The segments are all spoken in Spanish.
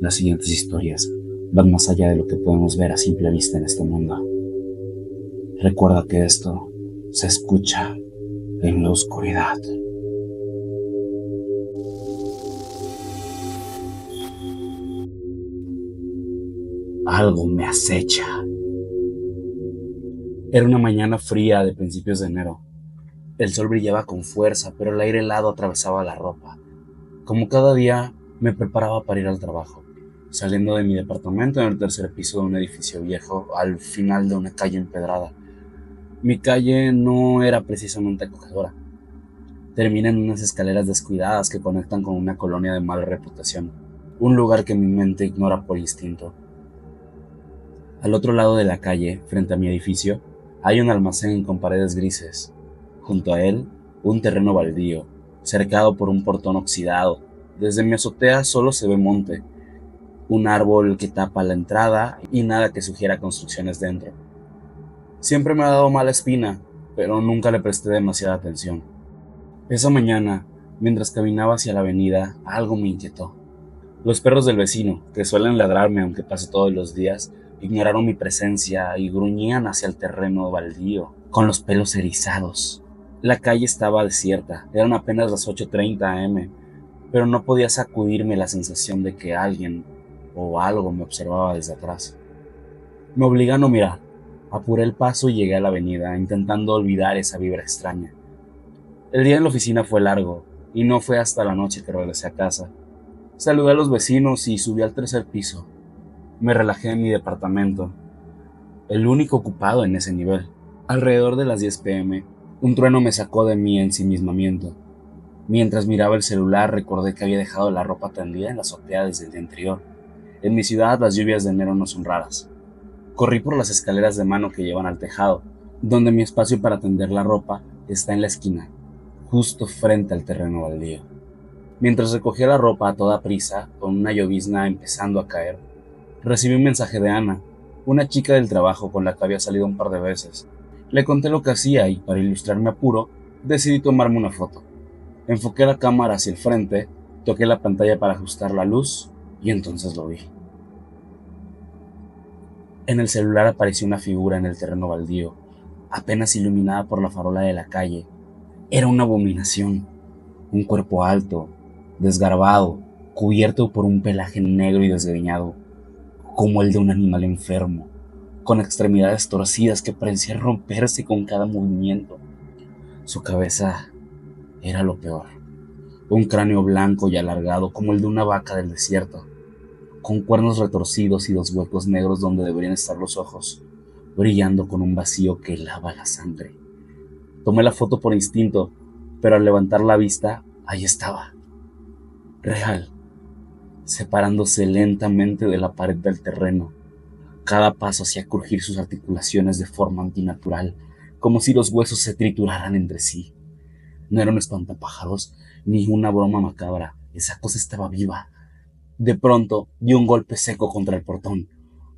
Las siguientes historias van más allá de lo que podemos ver a simple vista en este mundo. Recuerda que esto se escucha en la oscuridad. Algo me acecha. Era una mañana fría de principios de enero. El sol brillaba con fuerza, pero el aire helado atravesaba la ropa. Como cada día, me preparaba para ir al trabajo, saliendo de mi departamento en el tercer piso de un edificio viejo, al final de una calle empedrada. Mi calle no era precisamente acogedora. Termina en unas escaleras descuidadas que conectan con una colonia de mala reputación, un lugar que mi mente ignora por instinto. Al otro lado de la calle, frente a mi edificio, hay un almacén con paredes grises. Junto a él, un terreno baldío, cercado por un portón oxidado. Desde mi azotea solo se ve monte, un árbol que tapa la entrada y nada que sugiera construcciones dentro. Siempre me ha dado mala espina, pero nunca le presté demasiada atención. Esa mañana, mientras caminaba hacia la avenida, algo me inquietó. Los perros del vecino, que suelen ladrarme aunque pase todos los días, ignoraron mi presencia y gruñían hacia el terreno baldío, con los pelos erizados. La calle estaba desierta, eran apenas las 8:30 am, pero no podía sacudirme la sensación de que alguien o algo me observaba desde atrás. Me obliga a no mirar. Apuré el paso y llegué a la avenida, intentando olvidar esa vibra extraña. El día en la oficina fue largo, y no fue hasta la noche que regresé a casa. Saludé a los vecinos y subí al tercer piso. Me relajé en mi departamento, el único ocupado en ese nivel. Alrededor de las 10 p.m., un trueno me sacó de mi ensimismamiento. Mientras miraba el celular, recordé que había dejado la ropa tendida en la azotea desde el día anterior. En mi ciudad, las lluvias de enero no son raras. Corrí por las escaleras de mano que llevan al tejado, donde mi espacio para tender la ropa está en la esquina, justo frente al terreno baldío. Mientras recogía la ropa a toda prisa, con una llovizna empezando a caer, recibí un mensaje de Ana, una chica del trabajo con la que había salido un par de veces. Le conté lo que hacía y, para ilustrar mi apuro, decidí tomarme una foto. Enfoqué la cámara hacia el frente, toqué la pantalla para ajustar la luz y entonces lo vi. En el celular apareció una figura en el terreno baldío, apenas iluminada por la farola de la calle. Era una abominación, un cuerpo alto, desgarbado, cubierto por un pelaje negro y desgreñado, como el de un animal enfermo, con extremidades torcidas que parecían romperse con cada movimiento. Su cabeza era lo peor, un cráneo blanco y alargado como el de una vaca del desierto, con cuernos retorcidos y dos huecos negros donde deberían estar los ojos, brillando con un vacío que helaba la sangre. Tomé la foto por instinto, pero al levantar la vista, ahí estaba, real, separándose lentamente de la pared del terreno. Cada paso hacía crujir sus articulaciones de forma antinatural, como si los huesos se trituraran entre sí. No era un espantapájaros ni una broma macabra, esa cosa estaba viva. De pronto, dio un golpe seco contra el portón,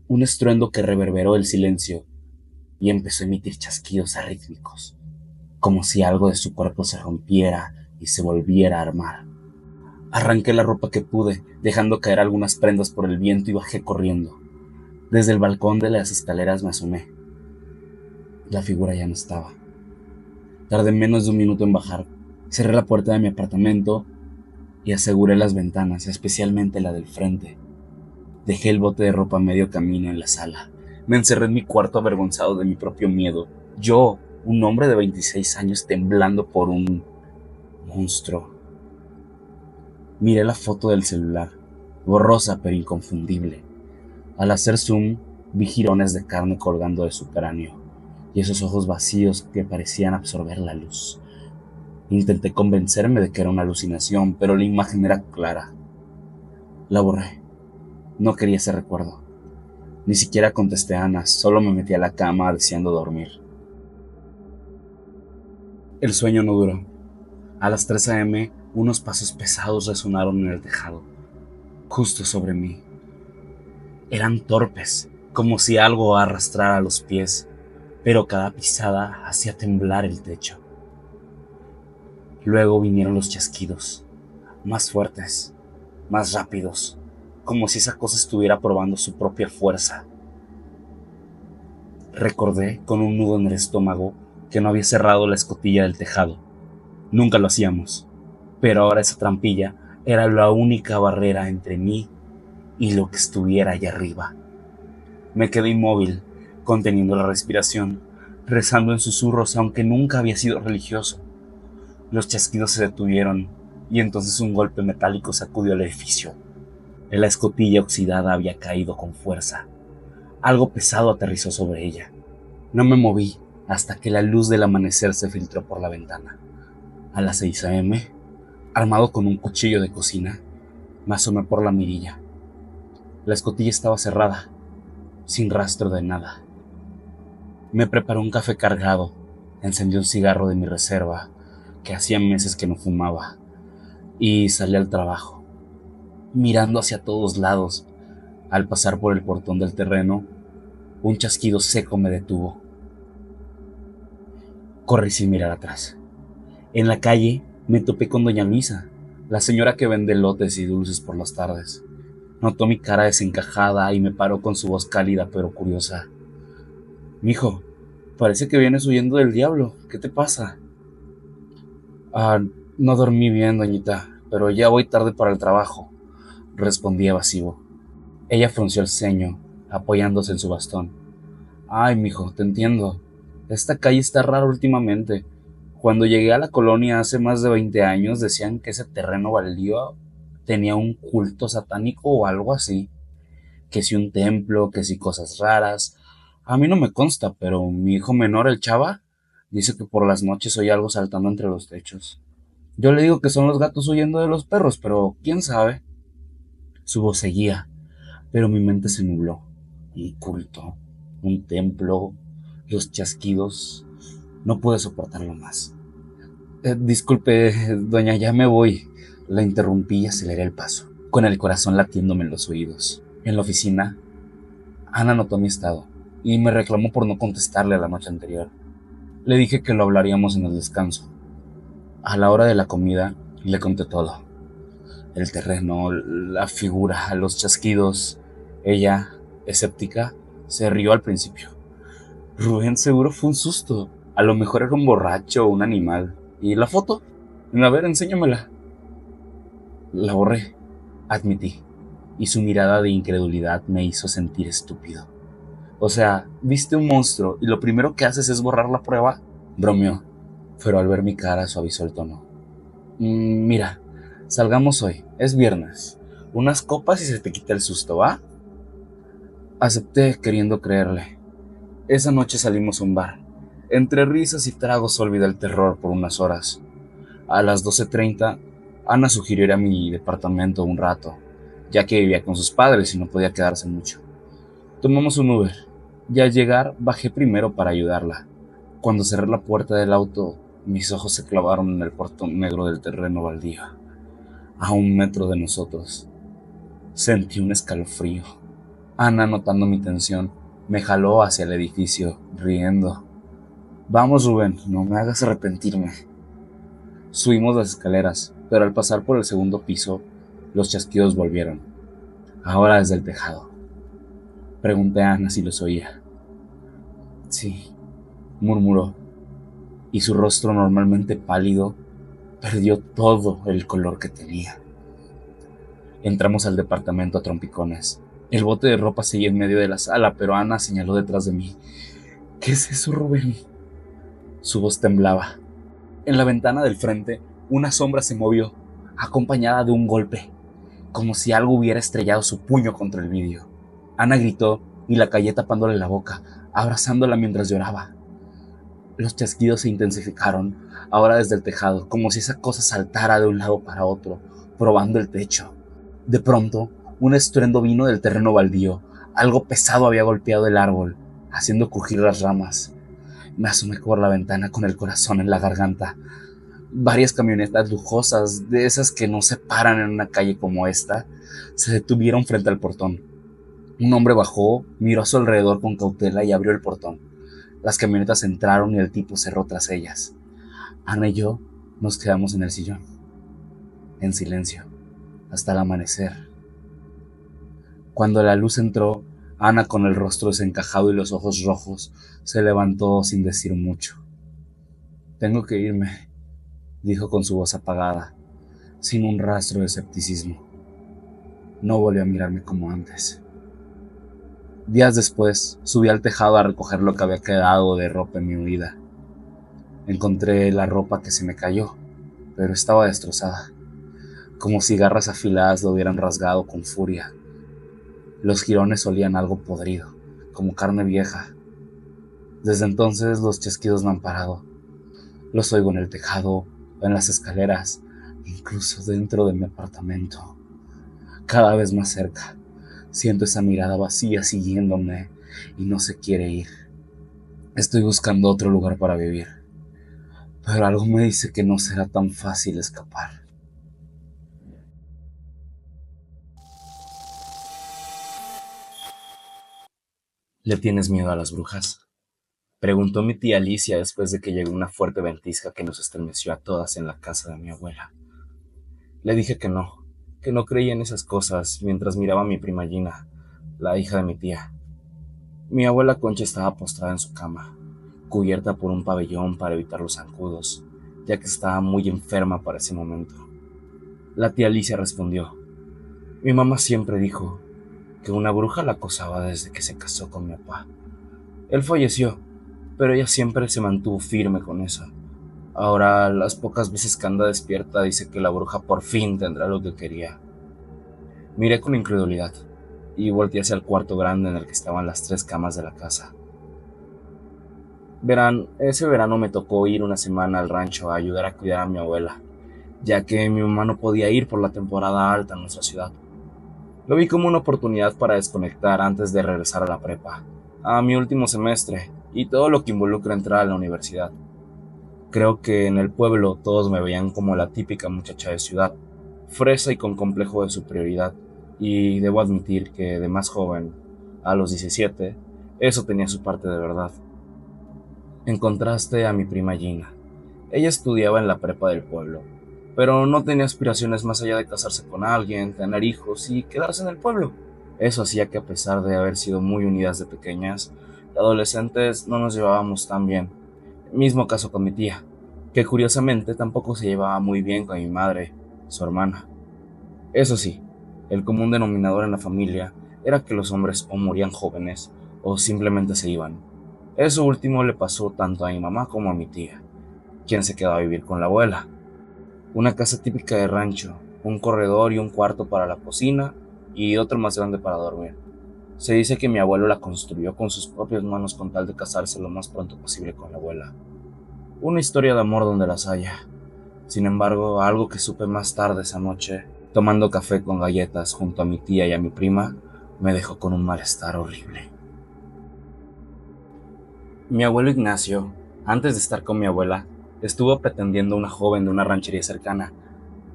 un estruendo que reverberó el silencio y empezó a emitir chasquidos arrítmicos, como si algo de su cuerpo se rompiera y se volviera a armar. Arranqué la ropa que pude, dejando caer algunas prendas por el viento y bajé corriendo. Desde el balcón de las escaleras me asomé. La figura ya no estaba. Tardé menos de un minuto en bajar. Cerré la puerta de mi apartamento y aseguré las ventanas, especialmente la del frente. Dejé el bote de ropa a medio camino en la sala. Me encerré en mi cuarto avergonzado de mi propio miedo. Yo, un hombre de 26 años temblando por un monstruo. Miré la foto del celular, borrosa pero inconfundible. Al hacer zoom, vi jirones de carne colgando de su cráneo y esos ojos vacíos que parecían absorber la luz. Intenté convencerme de que era una alucinación, pero la imagen era clara. La borré. No quería ese recuerdo. Ni siquiera contesté a Ana, solo me metí a la cama deseando dormir. El sueño no duró. A las 3 am, unos pasos pesados resonaron en el tejado, justo sobre mí. Eran torpes, como si algo arrastrara los pies, pero cada pisada hacía temblar el techo. Luego vinieron los chasquidos, más fuertes, más rápidos. como si esa cosa estuviera probando su propia fuerza. Recordé con un nudo en el estómago que no había cerrado la escotilla del tejado. Nunca lo hacíamos, pero ahora esa trampilla era la única barrera entre mí y lo que estuviera allá arriba. Me quedé inmóvil, conteniendo la respiración, rezando en susurros aunque nunca había sido religioso. Los chasquidos se detuvieron y entonces un golpe metálico sacudió el edificio. La escotilla oxidada había caído con fuerza. Algo pesado aterrizó sobre ella. No me moví hasta que la luz del amanecer se filtró por la ventana. A las 6 a.m., armado con un cuchillo de cocina, me asomé por la mirilla. La escotilla estaba cerrada, sin rastro de nada. Me preparé un café cargado, encendí un cigarro de mi reserva, que hacía meses que no fumaba, y salí al trabajo, mirando hacia todos lados. Al pasar por el portón del terreno, un chasquido seco me detuvo. Corrí sin mirar atrás. En la calle me topé con doña Luisa, la señora que vende lotes y dulces por las tardes. Notó mi cara desencajada y me paró con su voz cálida pero curiosa. Mijo, parece que vienes huyendo del diablo. ¿Qué te pasa? Ah, no dormí bien, doñita, pero ya voy tarde para el trabajo, respondí evasivo. Ella frunció el ceño, apoyándose en su bastón. Ay, mijo, te entiendo. Esta calle está rara últimamente. Cuando llegué a la colonia hace más de 20 años decían que ese terreno baldío tenía un culto satánico o algo así. Que si un templo, que si cosas raras. A mí no me consta, pero mi hijo menor, el Chava, dice que por las noches oye algo saltando entre los techos. Yo le digo que son los gatos huyendo de los perros, pero quién sabe. Su voz seguía, pero mi mente se nubló. Un culto, un templo, los chasquidos. No pude soportarlo más. Disculpe, doña, ya me voy. La interrumpí y aceleré el paso, con el corazón latiéndome en los oídos. En la oficina, Ana notó mi estado y me reclamó por no contestarle la noche anterior. Le dije que lo hablaríamos en el descanso. A la hora de la comida, le conté todo. El terreno, la figura, los chasquidos. Ella, escéptica, se rió al principio. Rubén, seguro fue un susto. A lo mejor era un borracho o un animal. ¿Y la foto? A ver, enséñamela. La borré, admití, y su mirada de incredulidad me hizo sentir estúpido. O sea, viste un monstruo y lo primero que haces es borrar la prueba. Bromeó, pero al ver mi cara suavizó el tono. Mira, salgamos hoy, es viernes. Unas copas y se te quita el susto, ¿va? Acepté queriendo creerle. Esa noche salimos a un bar. Entre risas y tragos olvidé el terror por unas horas. A las 12:30, Ana sugirió ir a mi departamento un rato, ya que vivía con sus padres y no podía quedarse mucho. Tomamos un Uber, y al llegar bajé primero para ayudarla. Cuando cerré la puerta del auto, mis ojos se clavaron en el portón negro del terreno baldío, a 1 metro de nosotros. Sentí un escalofrío. Ana, notando mi tensión, me jaló hacia el edificio, riendo. Vamos, Rubén, no me hagas arrepentirme. Subimos las escaleras, pero al pasar por el segundo piso, los chasquidos volvieron. Ahora desde el tejado. Pregunté a Ana si los oía. Sí, murmuró, y su rostro normalmente pálido perdió todo el color que tenía. Entramos al departamento a trompicones. El bote de ropa seguía en medio de la sala, pero Ana señaló detrás de mí. ¿Qué es eso, Rubén? Su voz temblaba. En la ventana del frente, una sombra se movió, acompañada de un golpe, como si algo hubiera estrellado su puño contra el vidrio. Ana gritó y la callé tapándole la boca, abrazándola mientras lloraba. Los chasquidos se intensificaron, ahora desde el tejado, como si esa cosa saltara de un lado para otro, probando el techo. De pronto, un estruendo vino del terreno baldío. Algo pesado había golpeado el árbol, haciendo crujir las ramas. Me asomé por la ventana con el corazón en la garganta. Varias camionetas lujosas, de esas que no se paran en una calle como esta, se detuvieron frente al portón. Un hombre bajó, miró a su alrededor con cautela y abrió el portón. Las camionetas entraron y el tipo cerró tras ellas. Ana y yo nos quedamos en el sillón, en silencio, hasta el amanecer. Cuando la luz entró, Ana, con el rostro desencajado y los ojos rojos, se levantó sin decir mucho. Tengo que irme, dijo con su voz apagada, sin un rastro de escepticismo. No volvió a mirarme como antes. Días después, subí al tejado a recoger lo que había quedado de ropa en mi huida. Encontré la ropa que se me cayó, pero estaba destrozada, como si garras afiladas lo hubieran rasgado con furia. Los jirones olían algo podrido, como carne vieja. Desde entonces los chasquidos no han parado. Los oigo en el tejado, en las escaleras, incluso dentro de mi apartamento. Cada vez más cerca. Siento esa mirada vacía siguiéndome y no se quiere ir. Estoy buscando otro lugar para vivir, pero algo me dice que no será tan fácil escapar. ¿Le tienes miedo a las brujas?, preguntó mi tía Alicia después de que llegó una fuerte ventisca que nos estremeció a todas en la casa de mi abuela. Le dije que no creía en esas cosas mientras miraba a mi prima Gina, la hija de mi tía. Mi abuela Concha estaba postrada en su cama, cubierta por un pabellón para evitar los zancudos, ya que estaba muy enferma para ese momento. La tía Alicia respondió: mi mamá siempre dijo que una bruja la acosaba desde que se casó con mi papá. Él falleció, pero ella siempre se mantuvo firme con eso. Ahora, las pocas veces que anda despierta, dice que la bruja por fin tendrá lo que quería. Miré con incredulidad y volteé hacia el cuarto grande en el que estaban las 3 camas de la casa. Verán, ese verano me tocó ir una semana al rancho a ayudar a cuidar a mi abuela, ya que mi mamá no podía ir por la temporada alta en nuestra ciudad. Lo vi como una oportunidad para desconectar antes de regresar a la prepa, a mi último semestre y todo lo que involucra entrar a la universidad. Creo que en el pueblo todos me veían como la típica muchacha de ciudad, fresa y con complejo de superioridad, y debo admitir que de más joven, a los 17, eso tenía su parte de verdad. En contraste a mi prima Gina, ella estudiaba en la prepa del pueblo, pero no tenía aspiraciones más allá de casarse con alguien, tener hijos y quedarse en el pueblo. Eso hacía que, a pesar de haber sido muy unidas de pequeñas, de adolescentes no nos llevábamos tan bien. Mismo caso con mi tía, que curiosamente tampoco se llevaba muy bien con mi madre, su hermana. Eso sí, el común denominador en la familia era que los hombres o morían jóvenes o simplemente se iban. Eso último le pasó tanto a mi mamá como a mi tía, quien se quedó a vivir con la abuela. Una casa típica de rancho, un corredor y un cuarto para la cocina y otro más grande para dormir. Se dice que mi abuelo la construyó con sus propias manos con tal de casarse lo más pronto posible con la abuela. Una historia de amor donde las haya. Sin embargo, algo que supe más tarde esa noche, tomando café con galletas junto a mi tía y a mi prima, me dejó con un malestar horrible. Mi abuelo Ignacio, antes de estar con mi abuela, estuvo pretendiendo a una joven de una ranchería cercana.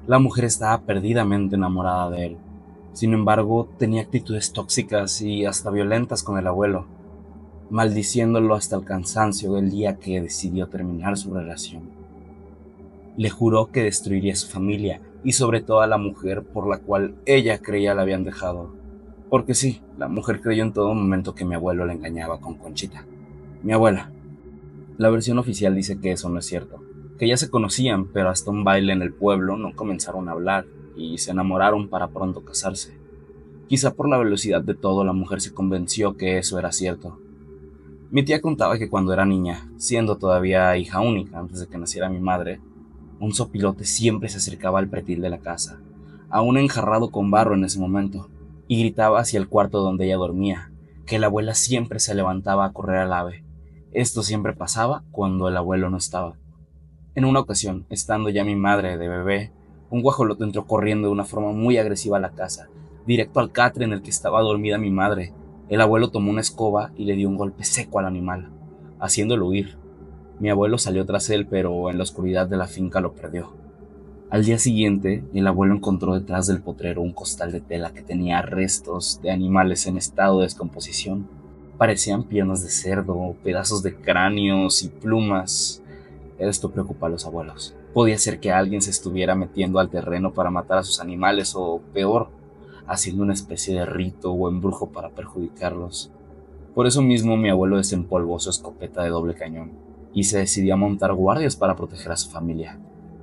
La mujer estaba perdidamente enamorada de él. Sin embargo, tenía actitudes tóxicas y hasta violentas con el abuelo, maldiciéndolo hasta el cansancio el día que decidió terminar su relación. Le juró que destruiría a su familia y sobre todo a la mujer por la cual ella creía la habían dejado. Porque sí, la mujer creyó en todo momento que mi abuelo la engañaba con Conchita, mi abuela. La versión oficial dice que eso no es cierto, que ya se conocían, pero hasta un baile en el pueblo no comenzaron a hablar y se enamoraron para pronto casarse. Quizá por la velocidad de todo, la mujer se convenció que eso era cierto. Mi tía contaba que cuando era niña, siendo todavía hija única antes de que naciera mi madre, un sopilote siempre se acercaba al pretil de la casa, aún enjarrado con barro en ese momento, y gritaba hacia el cuarto donde ella dormía, que la abuela siempre se levantaba a correr al ave. Esto siempre pasaba cuando el abuelo no estaba. En una ocasión, estando ya mi madre de bebé, un guajolote entró corriendo de una forma muy agresiva a la casa, directo al catre en el que estaba dormida mi madre. El abuelo tomó una escoba y le dio un golpe seco al animal, haciéndolo huir. Mi abuelo salió tras él, pero en la oscuridad de la finca lo perdió. Al día siguiente, el abuelo encontró detrás del potrero un costal de tela que tenía restos de animales en estado de descomposición. Parecían piernas de cerdo, pedazos de cráneos y plumas. Esto preocupa a los abuelos. Podía ser que alguien se estuviera metiendo al terreno para matar a sus animales o, peor, haciendo una especie de rito o embrujo para perjudicarlos. Por eso mismo mi abuelo desempolvó su escopeta de doble cañón y se decidió a montar guardias para proteger a su familia.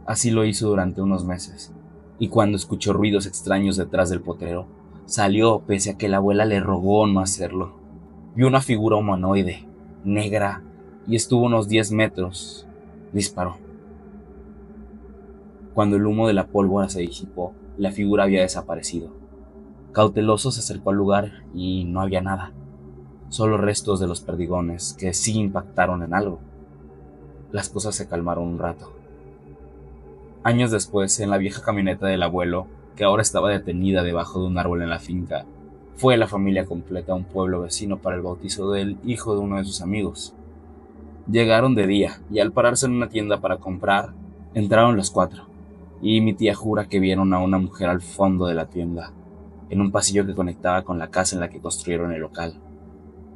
Así lo hizo durante unos meses, y cuando escuchó ruidos extraños detrás del potrero, salió pese a que la abuela le rogó no hacerlo. Vio una figura humanoide, negra, y estuvo unos 10 metros. Disparó. Cuando el humo de la pólvora se disipó, la figura había desaparecido. Cauteloso se acercó al lugar y no había nada, solo restos de los perdigones que sí impactaron en algo. Las cosas se calmaron un rato. Años después, en la vieja camioneta del abuelo, que ahora estaba detenida debajo de un árbol en la finca, fue la familia completa a un pueblo vecino para el bautizo del hijo de uno de sus amigos. Llegaron de día y al pararse en una tienda para comprar, entraron los 4, y mi tía jura que vieron a una mujer al fondo de la tienda, en un pasillo que conectaba con la casa en la que construyeron el local.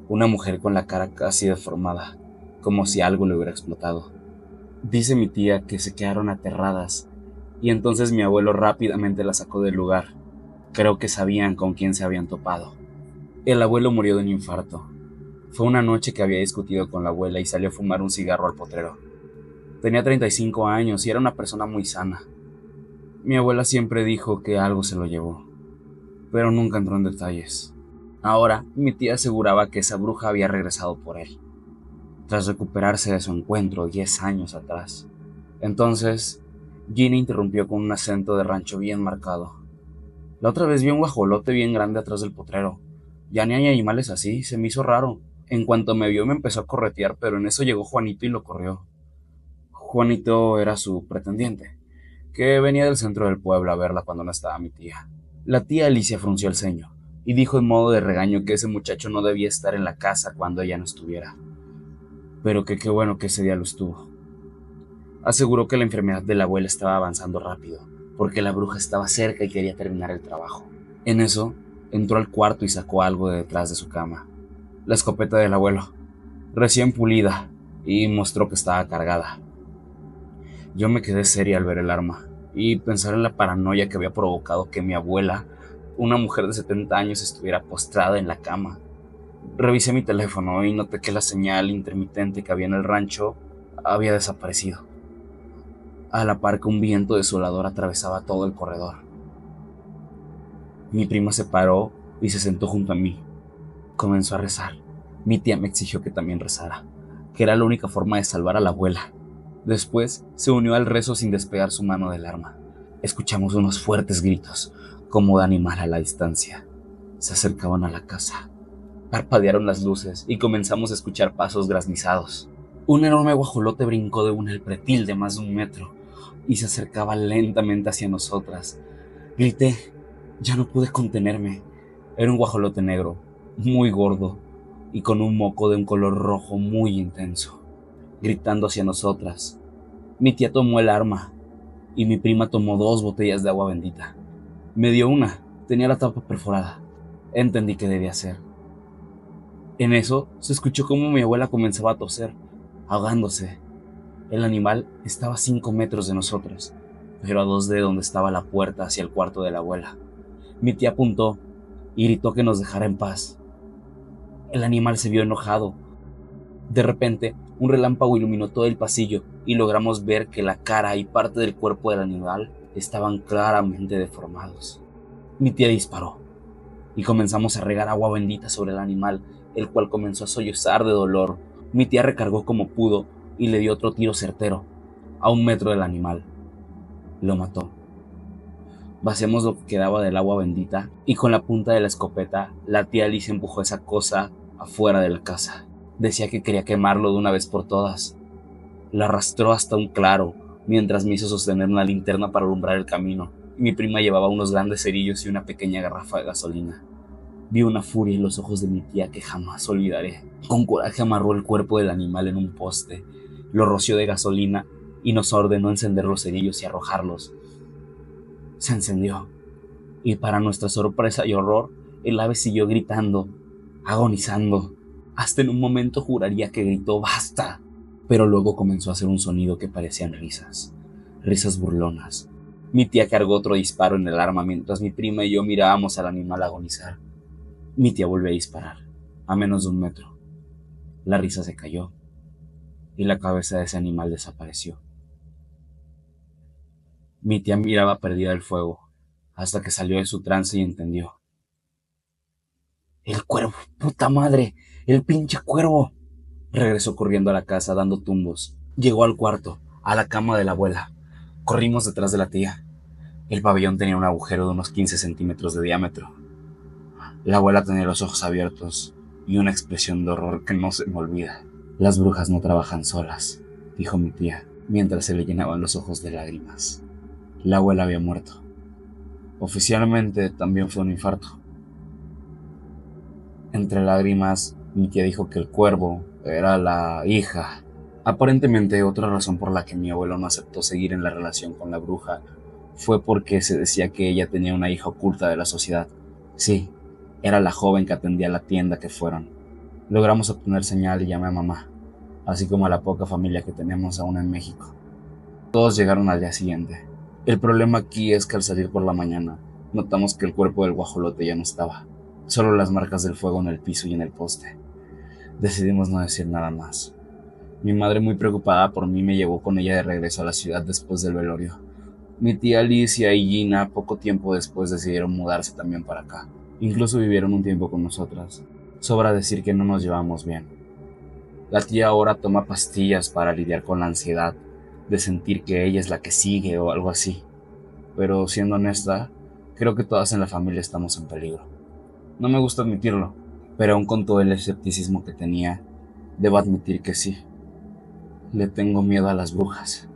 Una mujer con la cara casi deformada, como si algo le hubiera explotado. Dice mi tía que se quedaron aterradas, y entonces mi abuelo rápidamente la sacó del lugar. Creo que sabían con quién se habían topado. El abuelo murió de un infarto. Fue una noche que había discutido con la abuela y salió a fumar un cigarro al potrero. Tenía 35 años y era una persona muy sana. Mi abuela siempre dijo que algo se lo llevó, pero nunca entró en detalles. Ahora, mi tía aseguraba que esa bruja había regresado por él, tras recuperarse de su encuentro 10 años atrás. Entonces, Ginny interrumpió con un acento de rancho bien marcado. La otra vez vi un guajolote bien grande atrás del potrero. Ya ni hay animales así, se me hizo raro. En cuanto me vio me empezó a corretear, pero en eso llegó Juanito y lo corrió. Juanito era su pretendiente, que venía del centro del pueblo a verla cuando no estaba mi tía. La tía Alicia frunció el ceño y dijo en modo de regaño que ese muchacho no debía estar en la casa cuando ella no estuviera, pero que qué bueno que ese día lo estuvo. Aseguró que la enfermedad de la abuela estaba avanzando rápido, porque la bruja estaba cerca y quería terminar el trabajo. En eso, entró al cuarto y sacó algo de detrás de su cama. La escopeta del abuelo, recién pulida, y mostró que estaba cargada. Yo me quedé seria al ver el arma, y pensar en la paranoia que había provocado que mi abuela, una mujer de 70 años, estuviera postrada en la cama. Revisé mi teléfono y noté que la señal intermitente que había en el rancho había desaparecido, a la par que un viento desolador atravesaba todo el corredor. Mi prima se paró y se sentó junto a mí. Comenzó a rezar. Mi tía me exigió que también rezara, que era la única forma de salvar a la abuela. Después se unió al rezo sin despegar su mano del arma. Escuchamos unos fuertes gritos, como de animal a la distancia. Se acercaban a la casa. Parpadearon las luces y comenzamos a escuchar pasos graznizados. Un enorme guajolote brincó de el pretil de más de 1 metro y se acercaba lentamente hacia nosotras. Grité. Ya no pude contenerme. Era un guajolote negro, muy gordo y con un moco de un color rojo muy intenso, gritando hacia nosotras. Mi tía tomó el arma y mi prima tomó 2 botellas de agua bendita. Me dio una, tenía la tapa perforada. Entendí qué debía hacer. En eso se escuchó cómo mi abuela comenzaba a toser, ahogándose. El animal estaba a 5 metros de nosotros, pero a 2 de donde estaba la puerta hacia el cuarto de la abuela. Mi tía apuntó y gritó que nos dejara en paz. El animal se vio enojado. De repente, un relámpago iluminó todo el pasillo y logramos ver que la cara y parte del cuerpo del animal estaban claramente deformados. Mi tía disparó y comenzamos a regar agua bendita sobre el animal, el cual comenzó a sollozar de dolor. Mi tía recargó como pudo y le dio otro tiro certero, a 1 metro del animal. Lo mató. Vaciamos lo que quedaba del agua bendita y con la punta de la escopeta, la tía Alicia empujó esa cosa afuera de la casa. Decía que quería quemarlo de una vez por todas. La arrastró hasta un claro, mientras me hizo sostener una linterna para alumbrar el camino, y mi prima llevaba unos grandes cerillos y una pequeña garrafa de gasolina. Vi una furia en los ojos de mi tía que jamás olvidaré. Con coraje amarró el cuerpo del animal en un poste, lo roció de gasolina y nos ordenó encender los cerillos y arrojarlos. Se encendió, y para nuestra sorpresa y horror, el ave siguió gritando, agonizando. Hasta en un momento juraría que gritó ¡basta! Pero luego comenzó a hacer un sonido que parecían risas burlonas, Mi tía cargó otro disparo en el arma mientras mi prima y yo mirábamos al animal agonizar. Mi tía volvió a disparar, a menos de 1 metro. La risa se cayó y la cabeza de ese animal desapareció. Mi tía miraba perdida el fuego, hasta que salió de su trance y entendió. ¡El cuervo! ¡Puta madre! ¡El pinche cuervo! Regresó corriendo a la casa dando tumbos. Llegó al cuarto, a la cama de la abuela. Corrimos detrás de la tía. El pabellón tenía un agujero de unos 15 centímetros de diámetro. La abuela tenía los ojos abiertos y una expresión de horror que no se me olvida. Las brujas no trabajan solas, dijo mi tía, mientras se le llenaban los ojos de lágrimas. La abuela había muerto. Oficialmente también fue un infarto. Entre lágrimas, mi tía dijo que el cuervo era la hija. Aparentemente, otra razón por la que mi abuelo no aceptó seguir en la relación con la bruja fue porque se decía que ella tenía una hija oculta de la sociedad. Sí, era la joven que atendía la tienda que fueron. Logramos obtener señal y llamé a mamá, así como a la poca familia que tenemos aún en México. Todos llegaron al día siguiente. El problema aquí es que al salir por la mañana, notamos que el cuerpo del guajolote ya no estaba. Solo las marcas del fuego en el piso y en el poste. Decidimos no decir nada más. Mi madre, muy preocupada por mí, me llevó con ella de regreso a la ciudad después del velorio. Mi tía Alicia y Gina poco tiempo después decidieron mudarse también para acá. Incluso vivieron un tiempo con nosotras. Sobra decir que no nos llevamos bien. La tía ahora toma pastillas para lidiar con la ansiedad de sentir que ella es la que sigue o algo así. Pero siendo honesta, creo que todas en la familia estamos en peligro. No me gusta admitirlo, pero aún con todo el escepticismo que tenía, debo admitir que sí. Le tengo miedo a las brujas.